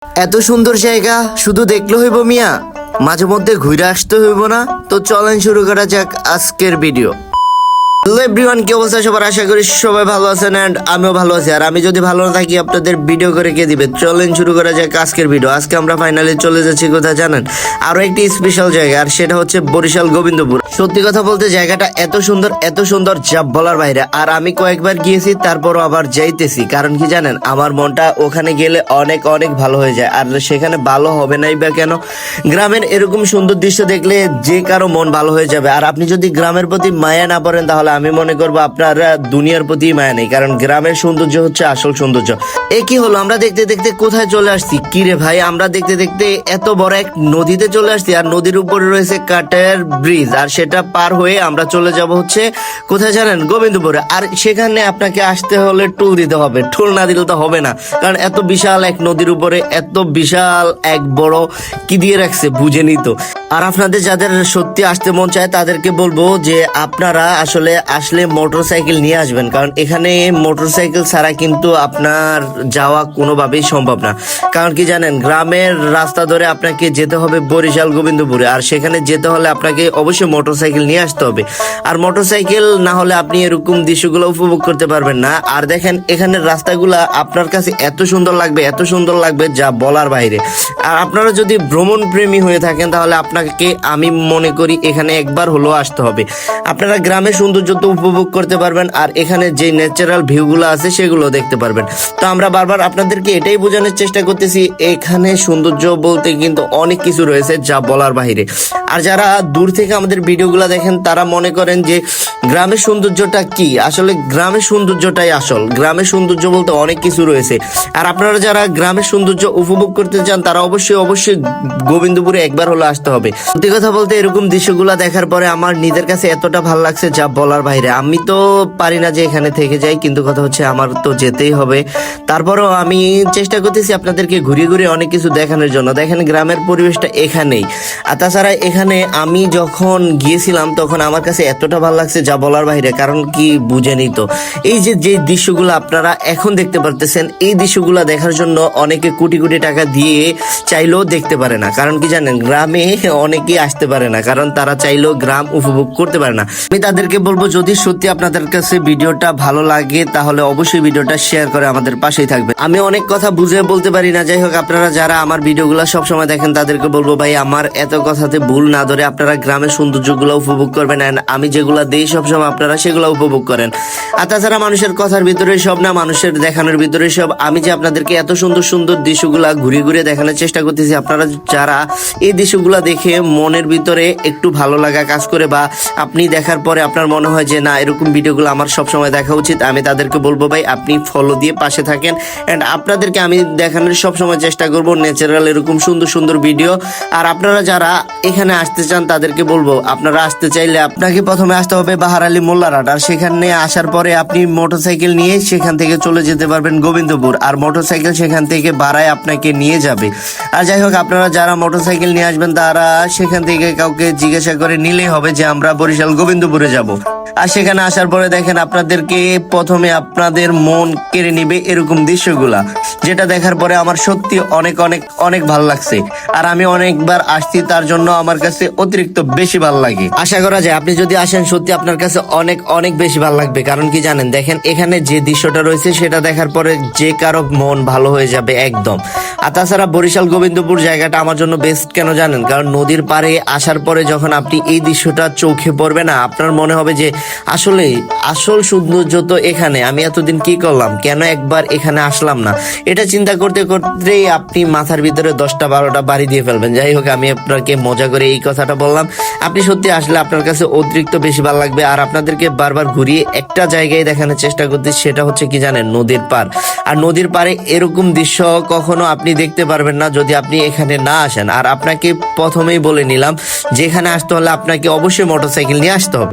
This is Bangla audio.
এত সুন্দর জায়গা শুধু দেখলে হইব মিয়া, মাঝে মধ্যে ঘুরে আসতে হইব না? তো চলেন শুরু করা যাক আজকের ভিডিও। হ্যালো এভরিওয়ান, কি অবস্থা সবার? আশা করি সবাই ভালো আছেন এন্ড আমিও ভালো আছি। আর আমি যদি ভালো না থাকি আপনাদের ভিডিও করে কে দিবে? চলেন শুরু করা যাক আজকের ভিডিও। আজকে আমরা ফাইনালি চলে যাচ্ছি কোথায় জানেন? আরো একটি স্পেশাল জায়গা, আর সেটা হচ্ছে বরিশাল গোবিন্দপুর। সত্যি কথা বলতে জায়গাটা এত সুন্দর যা বলার বাইরে। আর আমি কয়েকবার গিয়েছি, তারপরও আবার যাইতেছি। কারণ কি জানেন, আমার মনটা ওখানে গেলে অনেক ভালো হয়ে যায়। আর সেখানে ভালো হবে নাই বা কেন? গ্রামের এরকম সুন্দর দৃশ্য দেখলে যে কারো মন ভালো হয়ে যাবে। আর আপনি যদি গ্রামের প্রতি মায়া না পড়েন, তাহলে আমি মনে করবো আপনারা দুনিয়ার প্রতি মায়া নেই। কারণ গ্রামের সৌন্দর্য হচ্ছে আসল সৌন্দর্য। এ কি হলো, আমরা দেখতে দেখতে কোথায় চলে আসছি? কি রে ভাই, আমরা দেখতে দেখতে এত বড় এক নদীতে চলে আসছি। আর নদীর উপরে রয়েছে কাঠের ব্রিজ, আর সেটা পার হয়ে আমরা চলে যাব হচ্ছে কোথায় জানেন? গোবিন্দপুরে। আর সেখানে আপনাকে আসতে হলে টুল দিতে হবে। টুল না দিলে তো হবে না, কারণ এত বিশাল এক নদীর উপরে এত বিশাল এক বড় কি দিয়ে রাখছে বুঝেনি তো। আর আপনাদের যাদের সত্যি আসতে মন চায় তাদেরকে বলবো যে আপনারা আসলে মোটরসাইকেল নিয়ে আসবেন। কারণ এখানে মোটরসাইকেল ছাড়া কিন্তু আপনার যাওয়া কোনোভাবেই সম্ভব না। কারণ কি জানেন, গ্রামের রাস্তা ধরে আপনাকে যেতে হবে বরিশাল গোবিন্দপুরে। আর সেখানে যেতে হলে আপনাকে অবশ্যই মোটরসাইকেল নিয়ে আসতে হবে। আর মোটরসাইকেল না হলে আপনি এরকম দৃশ্যগুলো উপভোগ করতে পারবেন না। আর দেখেন এখানের রাস্তাগুলা আপনার কাছে এত সুন্দর লাগবে যা বলার বাইরে। আর আপনারা যদি ভ্রমণ প্রেমী হয়ে থাকেন, তাহলে আপনাকে আমি মনে করি এখানে একবার হলেও আসতে হবে। আপনারা গ্রামের সৌন্দর্য তো উপভোগ করতে পারবেন, আর এখানে যে ন্যাচারাল ভিউগুলো আছে সেগুলো দেখতে পারবেন। তো আমরা বারবার আপনাদেরকে এটাই বোঝানোর চেষ্টা করতেছি, এখানে সৌন্দর্য বলতে কিন্তু অনেক কিছু রয়েছে যা বলার বাইরে। আর যারা দূর থেকে আমাদের ভিডিওগুলো দেখেন, তারা মনে করেন যে গ্রামের সৌন্দর্যটা কি? আসলে গ্রামের সৌন্দর্যটাই আসল। গ্রামের সৌন্দর্য বলতে অনেক কিছু রয়েছে। আর আপনারা যারা গ্রামের সৌন্দর্য উপভোগ করতে চান, তারা অবশ্যই গোবিন্দপুরে একবার হলে আসতে হবে। সত্যি কথা বলতে এরকম দৃশ্যগুলো দেখার পরে আমার নিজের কাছে এতটা ভালো লাগছে যা বলার বাইরে। আমি তো পারি না যে এখানে থেকে যাই, কিন্তু কথা হচ্ছে আমার তো যেতেই হবে। তারপরও আমি চেষ্টা করতেছি আপনাদেরকে ঘুরিয়ে অনেক কিছু দেখানোর জন্য। দেখেন গ্রামের পরিবেশটা এখানেই। আর তাছাড়া এখানে আমি যখন গিয়েছিলাম তখন আমার কাছে এতটা ভালো লাগছে যা বলার বাইরে। কারণ কি বুঝেনি তো, এই যে দৃশ্যগুলো আপনারা এখন দেখতে পারতেছেন, এই দৃশ্যগুলো দেখার জন্য অনেকে কোটি টাকা দিয়ে চাইলেও দেখতে পারে না। কারণ কি জানেন, গ্রামে অনেকেই আসতে পারে না, কারণ তারা চাইলেও গ্রাম উপভোগ করতে পারে না। আমি তাদেরকে বলবো, যদি সত্যি আপনাদের কাছে ভিডিওটা ভালো লাগে, তাহলে অবশ্যই ভিডিওটা শেয়ার করে আমাদের পাশেই থাকবে। আমি অনেক কথা বুঝে বলতে পারি না, যাই হোক আপনারা যারা আমার ভিডিওগুলো সবসময় দেখেন তাদেরকে বলবো, ভাই আমার এত কথাতে ভুল না ধরে আপনারা গ্রামের সৌন্দর্যগুলো উপভোগ করবেন। আমি যেগুলো দেই সবসময় আপনারা সেগুলো উপভোগ করেন। আর তাছাড়া মানুষের কথার ভিতরে সব না, মানুষের দেখানোর ভিতরে সব। আমি যে আপনাদেরকে এত সুন্দর দৃশ্যগুলা ঘুরিয়ে দেখানোর চেষ্টা করতেছি, আপনারা যারা এই দৃশ্যগুলা দেখে মনের ভিতরে একটু ভালো লাগা কাজ করে, বা আপনি দেখার পরে আপনার মনে হয় যে না, এরকম ভিডিওগুলো আমার সবসময় দেখা উচিত, আমি তাদেরকে বলবো ভাই আপনি ফলো দিয়ে পাশে থাকেন। অ্যান্ড আপনাদেরকে আমি দেখানোর সবসময় চেষ্টা করবো ন্যাচারাল এরকম সুন্দর ভিডিও। আর আপনারা যারা এখানে আসতে চান তাদেরকে বলবো, আপনারা আসতে চাইলে আপনাকে প্রথমে আসতে হবে বাহার আলী মোল্লারহাট। আর সেখানে আসার পরে আপনি মোটরসাইকেল নিয়ে সেখান থেকে চলে যেতে পারবেন গোবিন্দপুর। আর মোটরসাইকেল সেখান থেকে ভাড়ায় আপনাকে নিয়ে যাবে। আর যাই হোক আপনারা যারা মোটরসাইকেল নিয়ে আসবেন, তারা সেখান থেকে কাউকে জিজ্ঞাসা করে নিলেই হবে যে আমরা বরিশাল গোবিন্দপুরে যাব। আর সেখানে আসার পরে দেখেন আপনাদেরকে প্রথমে আপনাদের মন কেড়ে নিবে এরকম দৃশ্যগুলা, যেটা দেখার পরে আমার সত্যি অনেক ভালো লাগছে। আর আমি অনেকবার আসছি, তার জন্য আমার কাছে অতিরিক্ত বেশি ভালো লাগে। আশা করা যায় আপনি যদি আসেন, সত্যি আপনার কাছে অনেক বেশি ভালো লাগবে। কারণ কি জানেন, দেখেন এখানে যে দৃশ্যটা রয়েছে সেটা দেখার পরে যে কারো মন ভালো হয়ে যাবে একদম। আর তাছাড়া বরিশাল গোবিন্দপুর জায়গাটা আমার জন্য বেস্ট কেন জানেন? কারণ নদীর পাড়ে আসার পরে যখন আপনি এই দৃশ্যটা চোখে পড়বে না, আপনার মনে হবে যে আসলে আসল সৌন্দর্য তো এখানে। আমি এতদিন কি করলাম, কেন একবার এখানে আসলাম না? এটা চিন্তা করতেই আপনি মাথার ভিতরে 10টা-12টা বাড়ি দিয়ে ফেলবেন। যাই হোক আমি আপনাকে মজা করে এই কথাটা বললাম। আপনি সত্যি আসলে আপনার কাছে অতিরিক্ত বেশি ভালো লাগবে। আর আপনাদেরকে বারবার ঘুরিয়ে একটা জায়গায় দেখানোর চেষ্টা করতে, সেটা হচ্ছে কি জানেন, নদীর পার। আর নদীর পারে এরকম দৃশ্য কখনো আপনি দেখতে পারবেন না যদি আপনি এখানে না আসেন। আর আপনাকে প্রথমেই বলে নিলাম, যেখানে আসতে হলে আপনাকে অবশ্যই মোটরসাইকেল নিয়ে আসতে হবে।